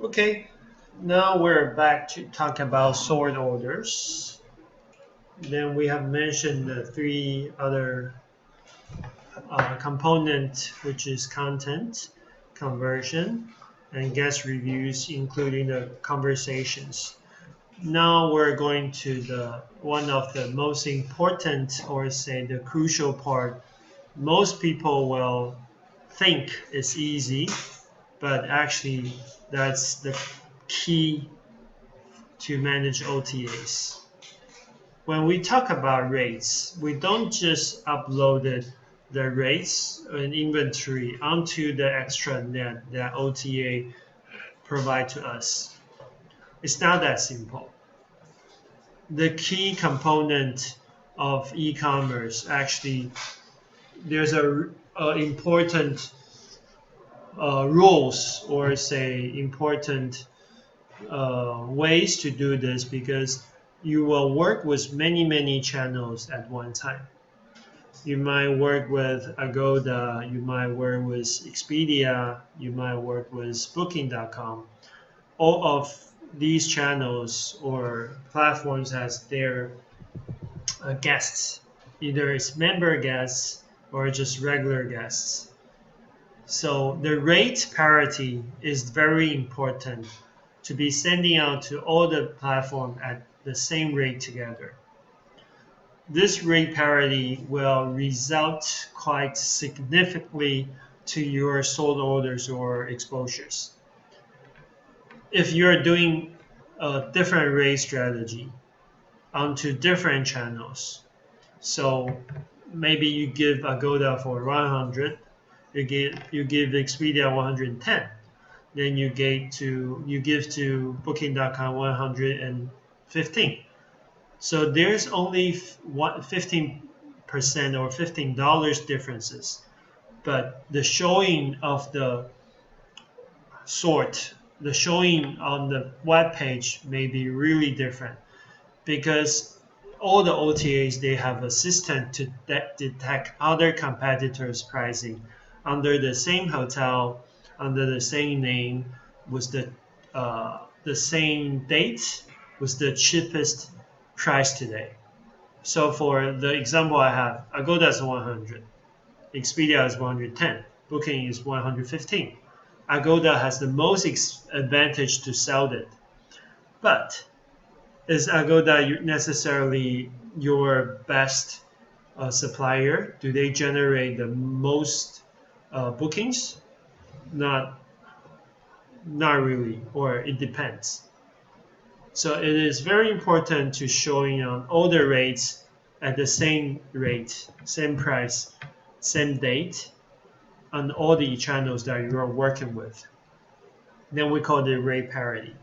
Okay, now we're back to talk about sort orders. Then we have mentioned the three other components, which is content, conversion, and guest reviews, including the conversations. Now we're going to the one of the most important, or say the crucial part. Most people will think it's easy, but actually that's the key to manage OTAs. When we talk about rates, we don't just upload the rates and inventory onto the extranet that OTA provide to us. It's not that simple. The key component of e-commerce, actually, there's a important rules, or say important ways to do this, because you will work with many channels at one time. You might work with Agoda, you might work with Expedia, you might work with Booking.com. All of these channels or platforms has their guests. Either it's member guests or just regular guests. So the rate parity is very important to be sending out to all the platforms at the same rate together. This rate parity will result quite significantly to your sold orders or exposures. If you're doing a different rate strategy onto different channels, so maybe you give Agoda for 100, you give Expedia 110, then you give to Booking.com 115. So there's only 15% or $15 differences, but the showing of the the showing on the web page may be really different, because all the OTAs, they have a system to detect other competitors' pricing under the same hotel, under the same name, with the same date, with the cheapest price today. So for the example I have, Agoda is 100, Expedia is 110, Booking is 115. Agoda has the most advantage to sell it. But is Agoda necessarily your best supplier? Do they generate the most bookings? Not really, or it depends. So it is very important to showing on all the rates at the same rate, same price, same date on all the channels that you are working with. Then we call it rate parity.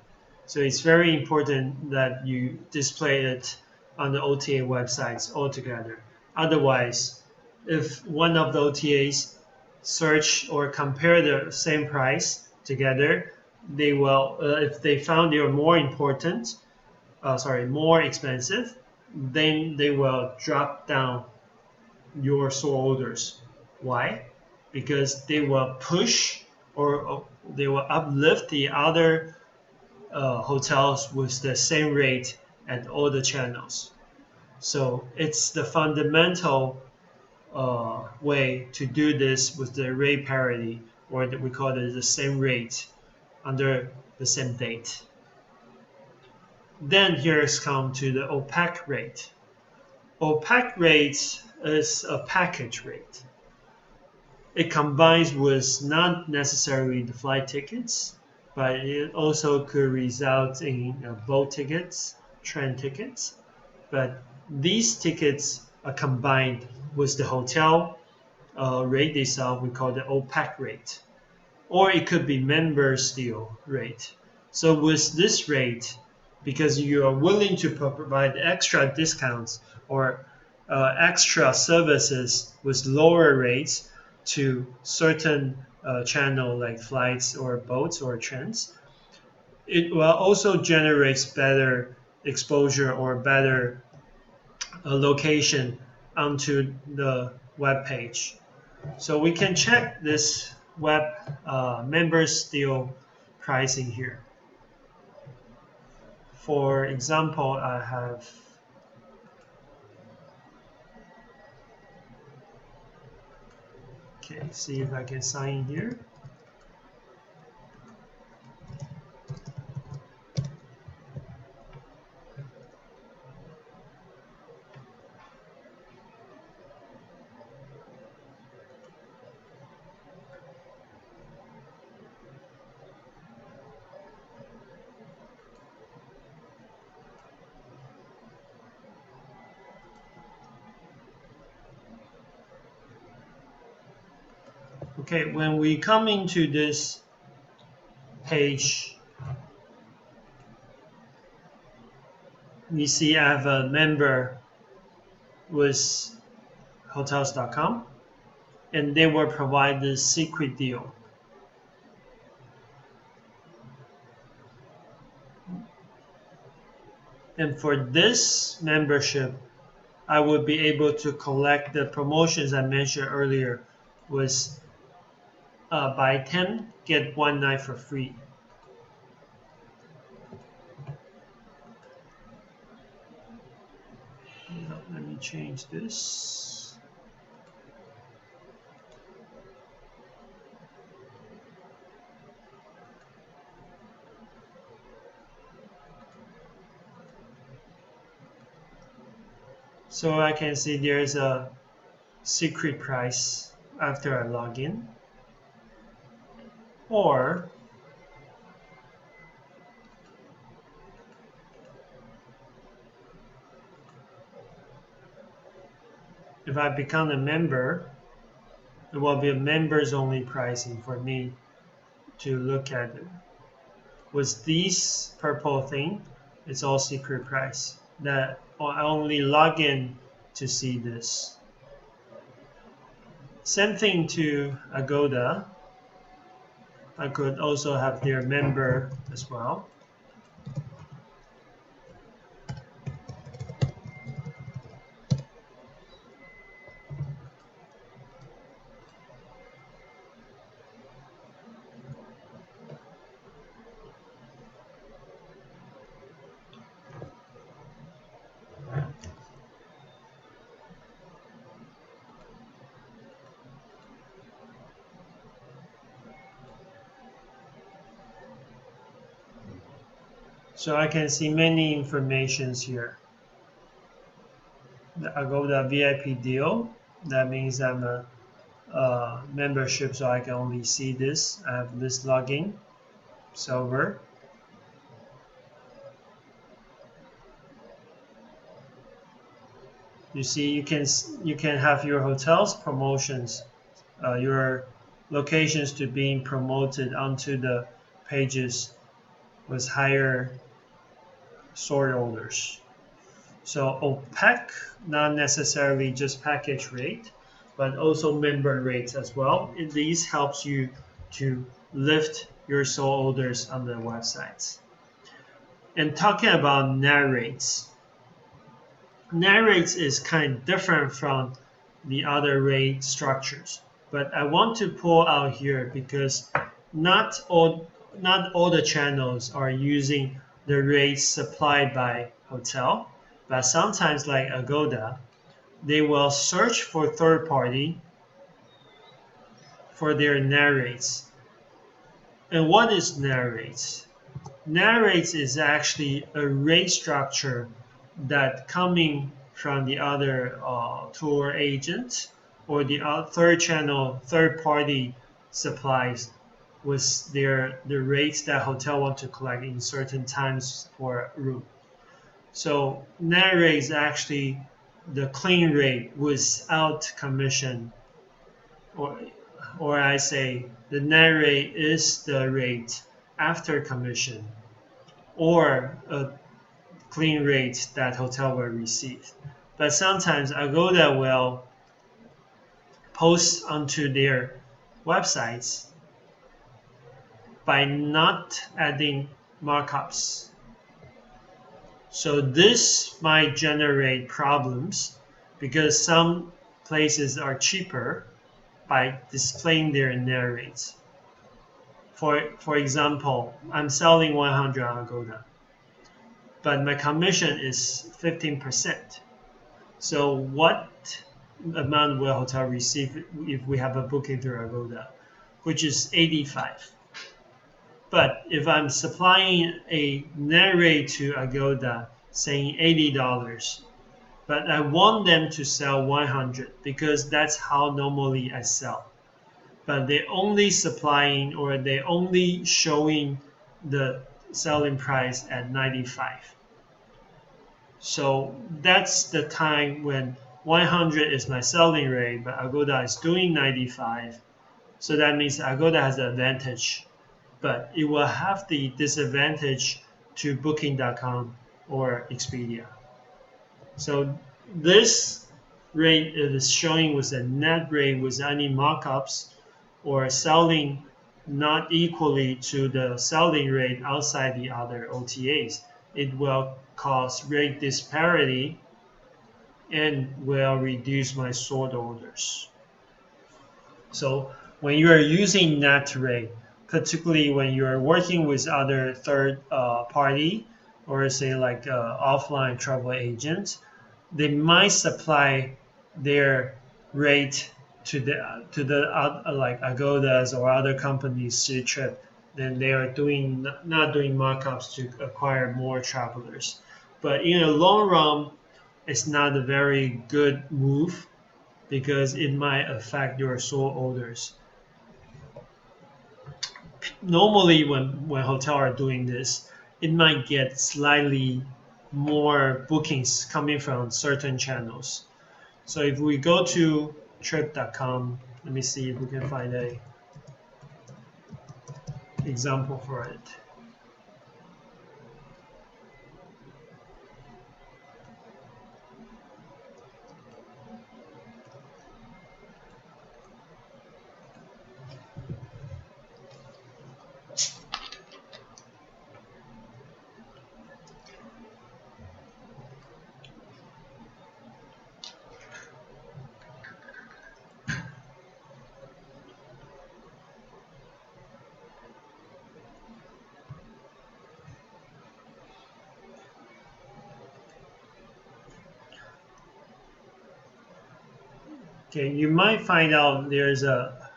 So it's very important that you display it on the OTA websites altogether. Otherwise, if one of the OTAs search or compare the same price together, they will, if they found you're more more expensive, then they will drop down your sold orders. Why? Because they will push, or they will uplift the other hotels with the same rate at all the channels. So it's the fundamental way to do this with the rate parity, or we call it the same rate under the same date. Then here's come to the opaque rate. Opaque rate is a package rate. It combines with not necessarily the flight tickets, but it also could result in boat tickets, train tickets. But these tickets are combined with the hotel rate itself. We call the opaque rate. Or it could be member deal rate. So with this rate, because you are willing to provide extra discounts or extra services with lower rates to certain channel like flights or boats or trains, it will also generate better exposure or better location onto the web page. So we can check this web members deal pricing here. For example, I have see if I can sign in here. Okay, when we come into this page, we see I have a member with hotels.com, and they will provide this secret deal. And for this membership, I would be able to collect the promotions I mentioned earlier was buy 10, get 1 night for free. Let me change this. So I can see there's a secret price after I log in. Or if I become a member, it will be a members only pricing for me to look at it. With these purple thing, it's all secret price. That I only log in to see this. Same thing to Agoda. I could also have their member as well. So I can see many informations here. The Agoda VIP deal, that means I'm a membership, so I can only see this. I have this login server. You see, you can have your hotels promotions, your locations to being promoted onto the pages with higher sort orders. So OPEC, not necessarily just package rate, but also member rates as well. And these helps you to lift your sole orders on the websites. And talking about narrates, narrates is kind of different from the other rate structures. But I want to pull out here because not all the channels are using the rates supplied by hotel, but sometimes like Agoda, they will search for third party for their narrates. And what is narrates? Narrates is actually a rate structure that coming from the other tour agent or the third party supplies with the rates that hotel want to collect in certain times for a room. So net rate is actually the clean rate without commission, or I say the net rate is the rate after commission, or a clean rate that hotel will receive. But sometimes Agoda will post onto their websites by not adding markups. So this might generate problems because some places are cheaper by displaying their net rates. For example, I'm selling 100 on Agoda. but my commission is 15%. So what amount will hotel receive if we have a booking through Agoda, which is 85. But if I'm supplying a net rate to Agoda saying $80, but I want them to sell 100 because that's how normally I sell. But they only supplying or they only showing the selling price at 95. So that's the time when 100 is my selling rate, but Agoda is doing 95. So that means Agoda has the advantage, but it will have the disadvantage to Booking.com or Expedia. So this rate is showing with a net rate with any markups or selling not equally to the selling rate outside the other OTAs. It will cause rate disparity and will reduce my sort orders. So when you are using net rate, particularly when you are working with other third party or say like offline travel agents, they might supply their rate to the like Agodas or other companies to trip. Then they are not doing markups to acquire more travelers. But in the long run, it's not a very good move because it might affect your sole orders. Normally, when hotels are doing this, it might get slightly more bookings coming from certain channels. So if we go to trip.com, let me see if we can find a example for it. Okay, you might find out there's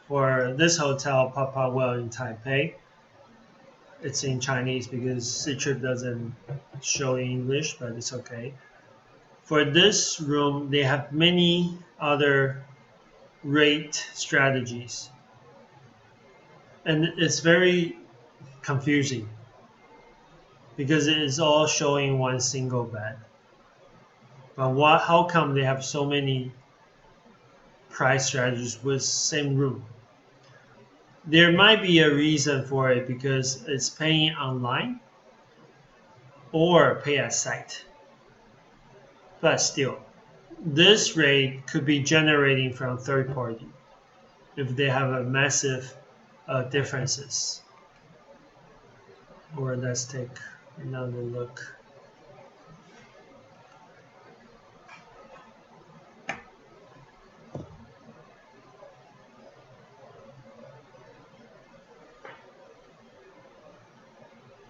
for this hotel, Papa Well in Taipei. It's in Chinese because Ctrip doesn't show English, but it's okay. For this room, they have many other rate strategies, and it's very confusing because it is all showing one single bed. But how come they have so many price strategies with same room? There might be a reason for it because it's paying online or pay at site. But still, this rate could be generating from third party if they have a massive differences. Or let's take another look.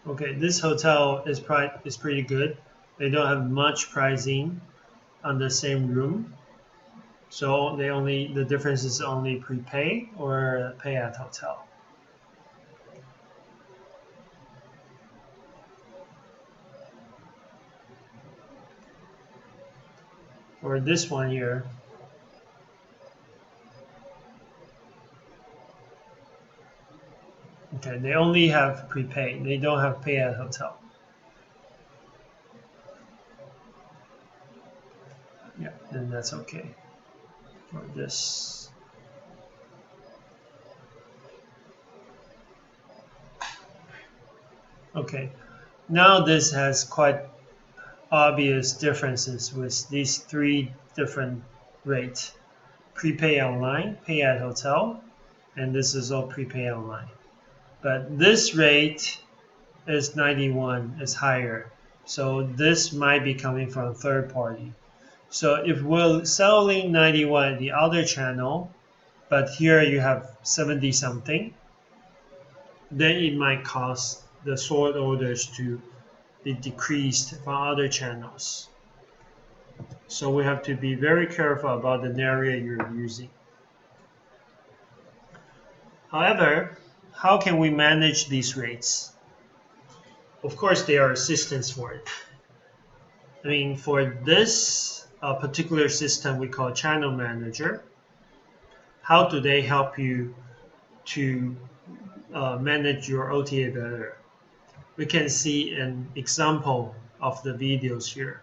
Okay, this hotel is pretty good. They don't have much pricing on the same room, so the difference is only prepay or pay at hotel. Or this one here. Okay, they only have prepay. They don't have pay at hotel. Yeah, then that's okay for this. Okay, now this has quite obvious differences with these three different rates. Prepay online, pay at hotel, and this is all prepay online. But this rate is 91, is higher. So this might be coming from third party. So if we're selling 91 the other channel, but here you have 70 something, then it might cause the sort orders to be decreased from other channels. So we have to be very careful about the area you're using. However, how can we manage these rates? Of course, there are assistants for it. I mean, for this particular system we call Channel Manager, how do they help you to manage your OTA better? We can see an example of the videos here.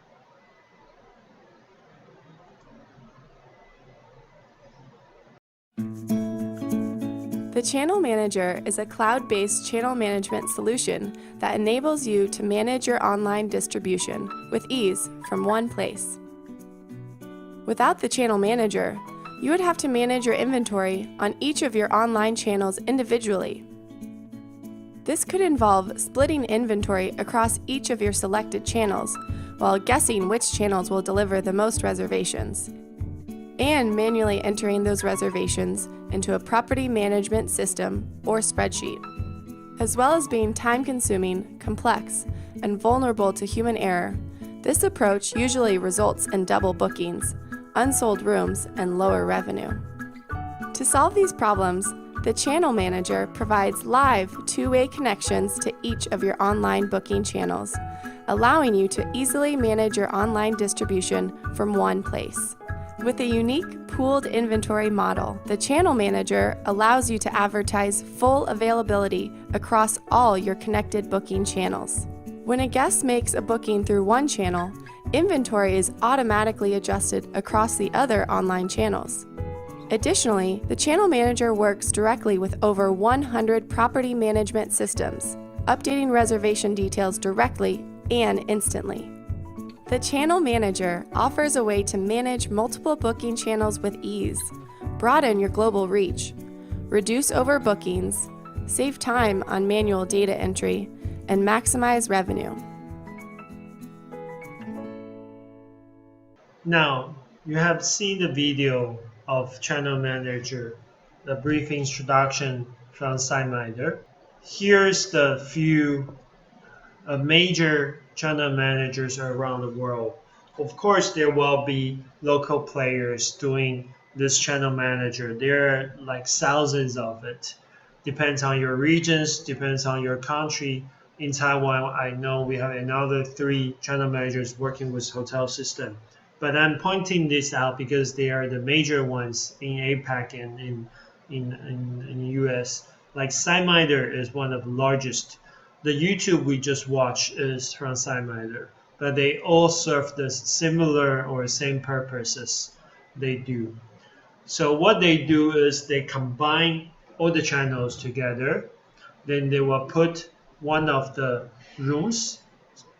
The Channel Manager is a cloud-based channel management solution that enables you to manage your online distribution with ease from one place. Without the Channel Manager, you would have to manage your inventory on each of your online channels individually. This could involve splitting inventory across each of your selected channels while guessing which channels will deliver the most reservations, and manually entering those reservations into a property management system or spreadsheet, as well as being time-consuming, complex, and vulnerable to human error. This approach usually results in double bookings, unsold rooms, and lower revenue. To solve these problems, the Channel Manager provides live two-way connections to each of your online booking channels, allowing you to easily manage your online distribution from one place. With a unique pooled inventory model, the Channel Manager allows you to advertise full availability across all your connected booking channels. When a guest makes a booking through one channel, inventory is automatically adjusted across the other online channels. Additionally, the Channel Manager works directly with over 100 property management systems, updating reservation details directly and instantly. The Channel Manager offers a way to manage multiple booking channels with ease, broaden your global reach, reduce overbookings, save time on manual data entry, and maximize revenue. Now, you have seen the video of Channel Manager, the brief introduction from SiteMinder. Here's the few major channel managers around the world. Of course, there will be local players doing this channel manager. There are like thousands of it. Depends on your regions, depends on your country. In Taiwan, I know we have another 3 channel managers working with hotel system. But I'm pointing this out because they are the major ones in APAC and in US. Like SiteMinder is one of the largest. The YouTube we just watched is from SiteMinder, but they all serve the similar or same purposes they do. So what they do is they combine all the channels together, then they will put one of the rooms,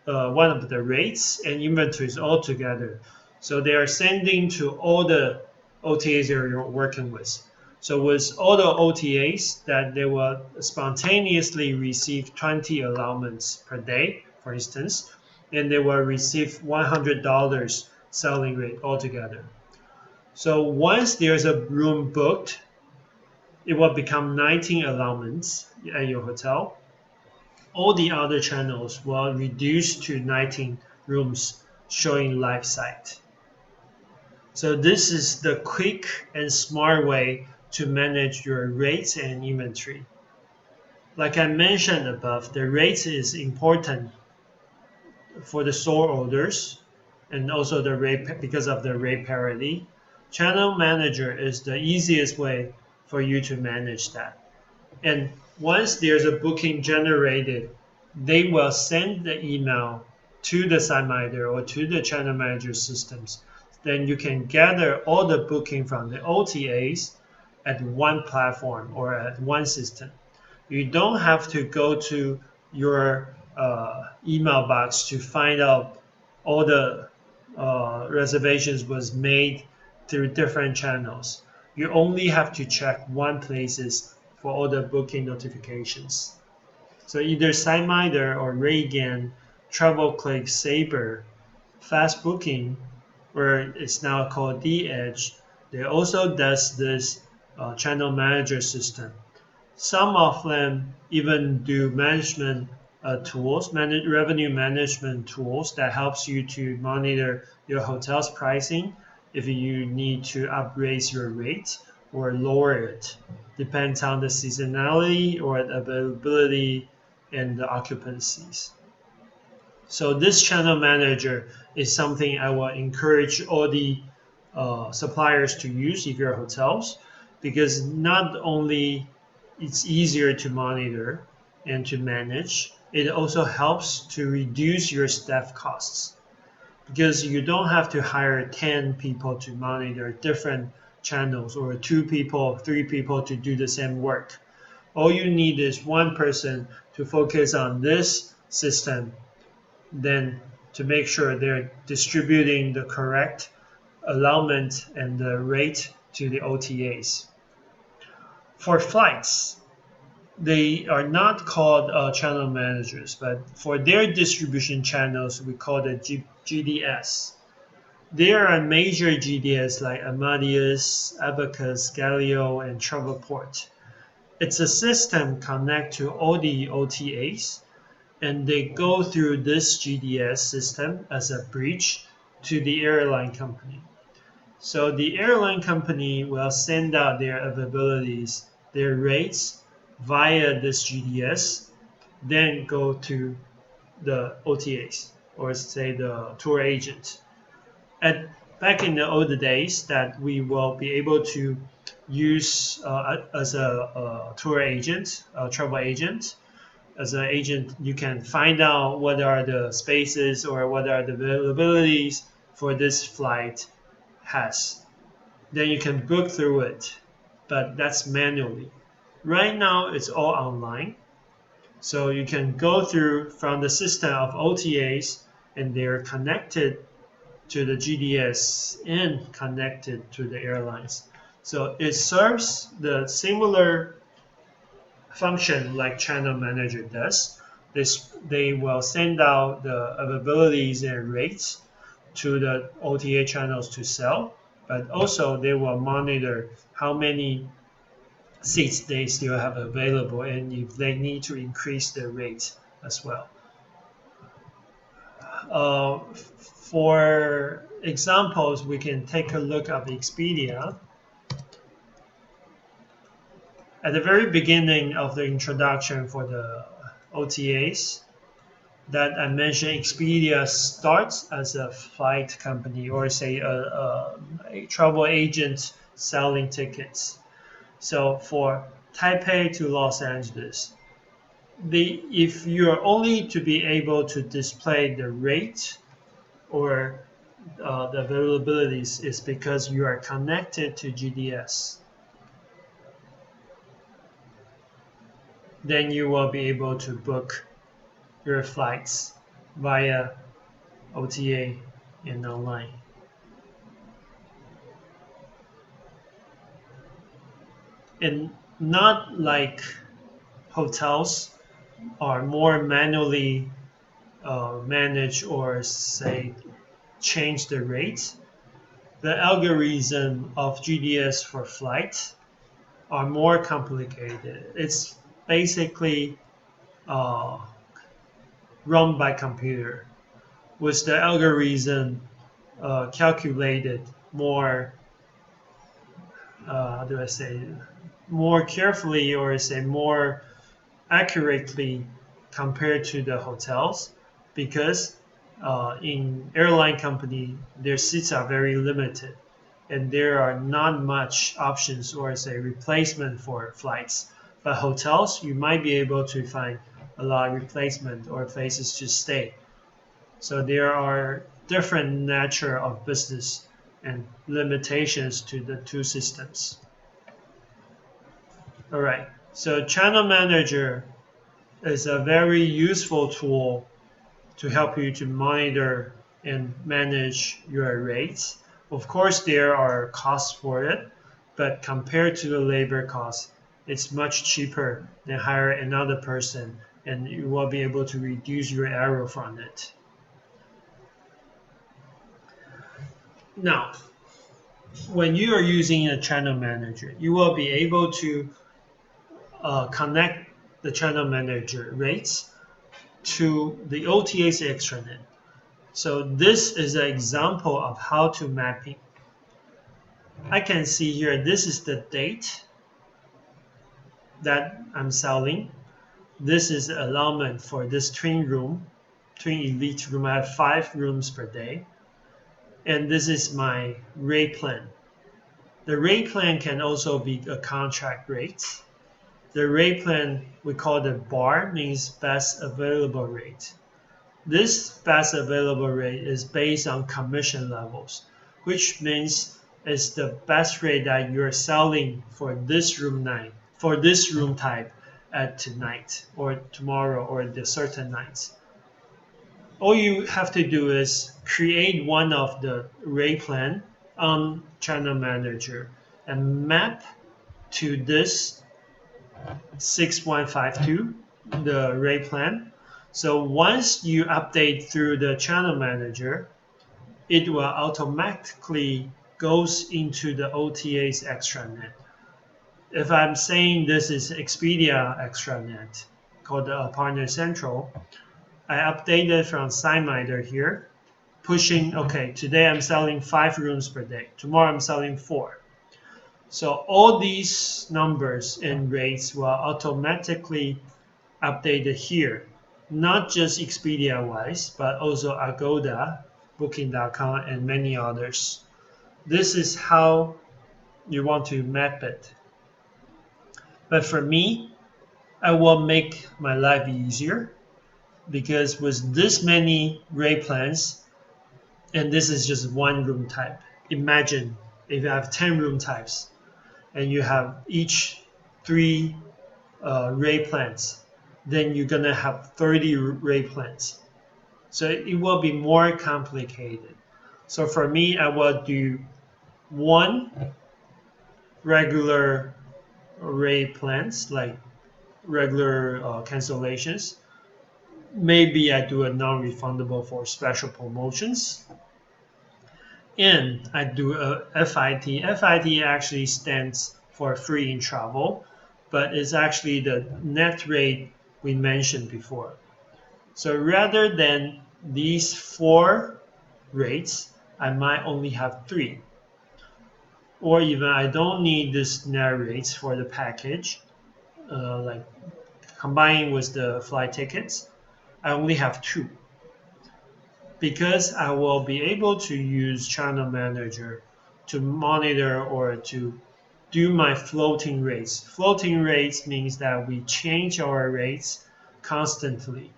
one of the rates and inventories all together. So they are sending to all the OTAs that you're working with. So with all the OTAs that they will spontaneously receive 20 allowments per day, for instance, and they will receive $100 selling rate altogether. So once there's a room booked, it will become 19 allowments at your hotel. All the other channels will reduce to 19 rooms showing live site. So this is the quick and smart way to manage your rates and inventory. Like I mentioned above, the rates is important for the store orders and also the rate because of the rate parity. Channel Manager is the easiest way for you to manage that. And once there's a booking generated, they will send the email to the SiteMinder or to the Channel Manager systems. Then you can gather all the booking from the OTAs at one platform or at one system. You don't have to go to your email box to find out all the reservations was made through different channels. You only have to check one places for all the booking notifications. So either SiteMinder or Raygan, TravelClick, Sabre, Fast Booking, or it's now called D-Edge, they also does this channel manager system. Some of them even do management tools, revenue management tools that helps you to monitor your hotel's pricing if you need to upraise your rate or lower it. Depends on the seasonality or the availability and the occupancies. So this channel manager is something I will encourage all the suppliers to use if you're hotels, because not only it's easier to monitor and to manage, it also helps to reduce your staff costs, because you don't have to hire 10 people to monitor different channels or 2 people, 3 people to do the same work. All you need is one person to focus on this system, then to make sure they're distributing the correct allowance and the rate to the OTAs. For flights, they are not called channel managers, but for their distribution channels, we call it GDS. There are major GDS like Amadeus, Abacus, Galileo, and Travelport. It's a system connect to all the OTAs, and they go through this GDS system as a bridge to the airline company. So the airline company will send out their availabilities, their rates via this GDS, then go to the OTAs, or say the tour agent. Back in the older days, that we will be able to use as a tour agent, a travel agent. As an agent, you can find out what are the spaces or what are the availabilities for this flight has. Then you can book through it, but that's manually. Right now, it's all online. So you can go through from the system of OTAs, and they're connected to the GDS and connected to the airlines. So it serves the similar function like channel manager does. They will send out the availabilities and rates to the OTA channels to sell, but also they will monitor how many seats they still have available and if they need to increase their rate as well. For examples, we can take a look at Expedia. At the very beginning of the introduction for the OTAs that I mentioned, Expedia starts as a flight company, or say a travel agent selling tickets. So for Taipei to Los Angeles, if you're only to be able to display the rate or the availabilities, is because you are connected to GDS. Then you will be able to book your flights via OTA and online. And not like hotels are more manually manage or say change the rates. The algorithm of GDS for flight are more complicated. It's basically run by computer, with the algorithm calculated more, how do I say, more carefully, or say more accurately compared to the hotels, because in airline company, their seats are very limited and there are not much options or say replacement for flights. But hotels, you might be able to find a lot of replacement or places to stay. So there are different nature of business and limitations to the two systems. All right, so channel manager is a very useful tool to help you to monitor and manage your rates. Of course, there are costs for it, but compared to the labor cost, it's much cheaper than hire another person, and you will be able to reduce your error from it. Now, when you are using a channel manager, you will be able to connect the channel manager rates to the OTA's extranet. So this is an example of how to mapping. I can see here, this is the date that I'm selling. This is the allotment for this twin elite room. I have 5 rooms per day. And this is my rate plan. The rate plan can also be a contract rate. The rate plan we call the bar, means best available rate. This best available rate is based on commission levels, which means it's the best rate that you're selling for this room type at tonight or tomorrow or the certain nights. All you have to do is create one of the rate plan on Channel Manager and map to this 6152, the rate plan. So once you update through the Channel Manager, it will automatically goes into the OTA's extranet. If I'm saying this is Expedia extranet, called the Partner Central, I updated from SignMinder here, pushing, okay, today I'm selling 5 rooms per day. Tomorrow I'm selling 4. So all these numbers and rates will automatically updated here, not just Expedia-wise, but also Agoda, Booking.com, and many others. This is how you want to map it. But for me, I will make my life easier because with this many rate plans, and this is just one room type. Imagine if you have 10 room types and you have each 3 rate plans, then you're gonna have 30 rate plans. So it will be more complicated. So for me, I will do one regular rate plans, like regular cancellations. Maybe I do a non-refundable for special promotions. And I do a FIT. FIT actually stands for free in travel, but it's actually the net rate we mentioned before. So rather than these 4 rates, I might only have 3. Or even I don't need this net rates for the package, like combining with the flight tickets, I only have 2. Because I will be able to use Channel Manager to monitor or to do my floating rates. Floating rates means that we change our rates constantly.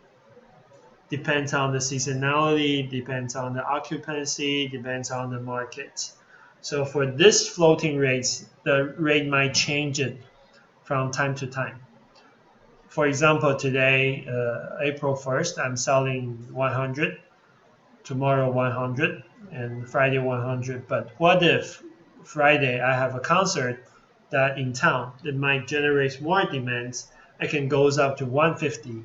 Depends on the seasonality, depends on the occupancy, depends on the market. So for this floating rates, the rate might change it from time to time. For example, today, April 1st, I'm selling 100, tomorrow 100, and Friday 100. But what if Friday I have a concert that in town that might generate more demands? I can goes up to 150.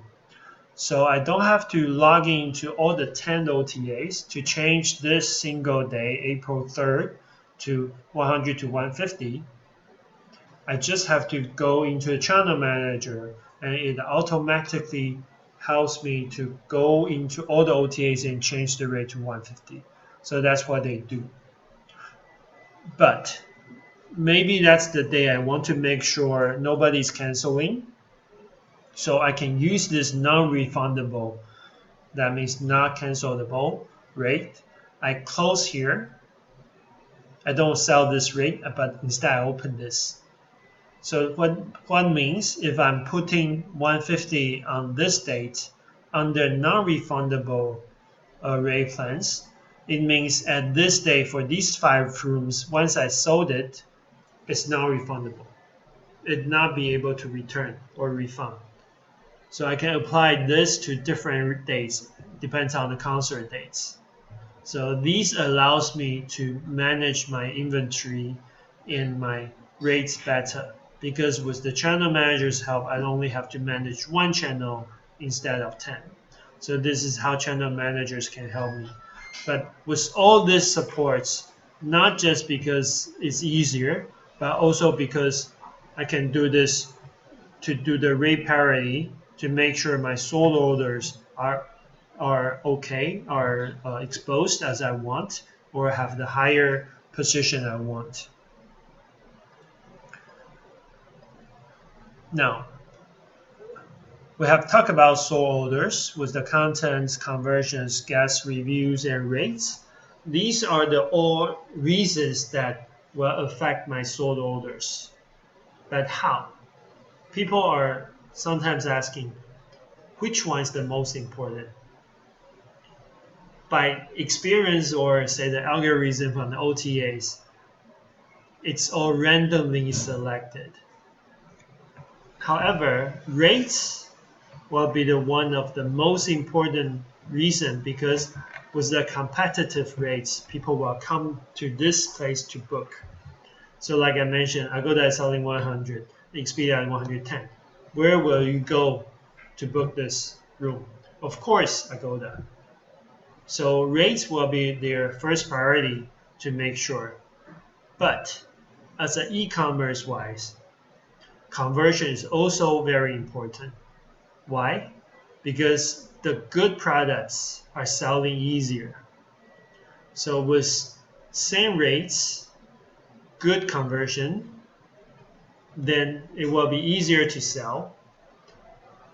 So I don't have to log into all the 10 OTAs to change this single day, April 3rd, to 100 to 150. I just have to go into the Channel Manager and it automatically helps me to go into all the OTAs and change the rate to 150. So that's what they do. But maybe that's the day I want to make sure nobody's canceling. So I can use this non-refundable, that means not cancelable rate. I close here. I don't sell this rate, but instead I open this. So what means if I'm putting 150 on this date under non-refundable rate plans, it means at this day for these 5 rooms, once I sold it, it's non-refundable. It not be able to return or refund. So I can apply this to different dates, depends on the concert dates. So these allows me to manage my inventory and my rates better. Because with the channel manager's help, I only have to manage 1 channel instead of 10. So this is how channel managers can help me. But with all this supports, not just because it's easier, but also because I can do this to do the rate parity to make sure my sold orders are okay, are exposed as I want, or have the higher position I want. Now, we have talked about sold orders with the contents, conversions, guest reviews, and rates. These are the all reasons that will affect my sold orders. But how? People are sometimes asking, which one is the most important? By experience or say the algorithm from the OTAs, it's all randomly selected. However, rates will be the one of the most important reason because with the competitive rates, people will come to this place to book. So like I mentioned, Agoda is selling 100, Expedia at 110. Where will you go to book this room? Of course, Agoda. So rates will be their first priority to make sure. But as an e-commerce wise, conversion is also very important. Why? Because the good products are selling easier. So with same rates, good conversion, then it will be easier to sell.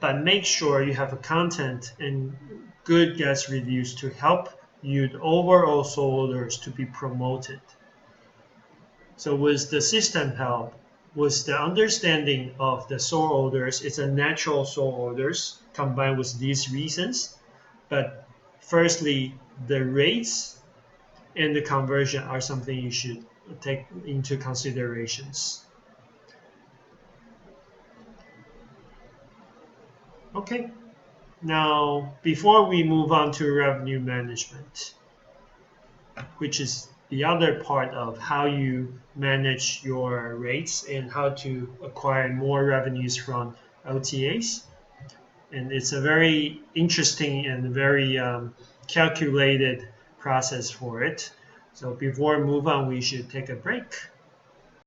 But make sure you have a content and good guest reviews to help you the overall sold orders to be promoted. So with the system help, with the understanding of the sold orders, it's a natural sold orders combined with these reasons. But firstly, the rates and the conversion are something you should take into considerations. Okay, now before we move on to revenue management, which is the other part of how you manage your rates and how to acquire more revenues from OTAs. And it's a very interesting and very calculated process for it. So before we move on, we should take a break.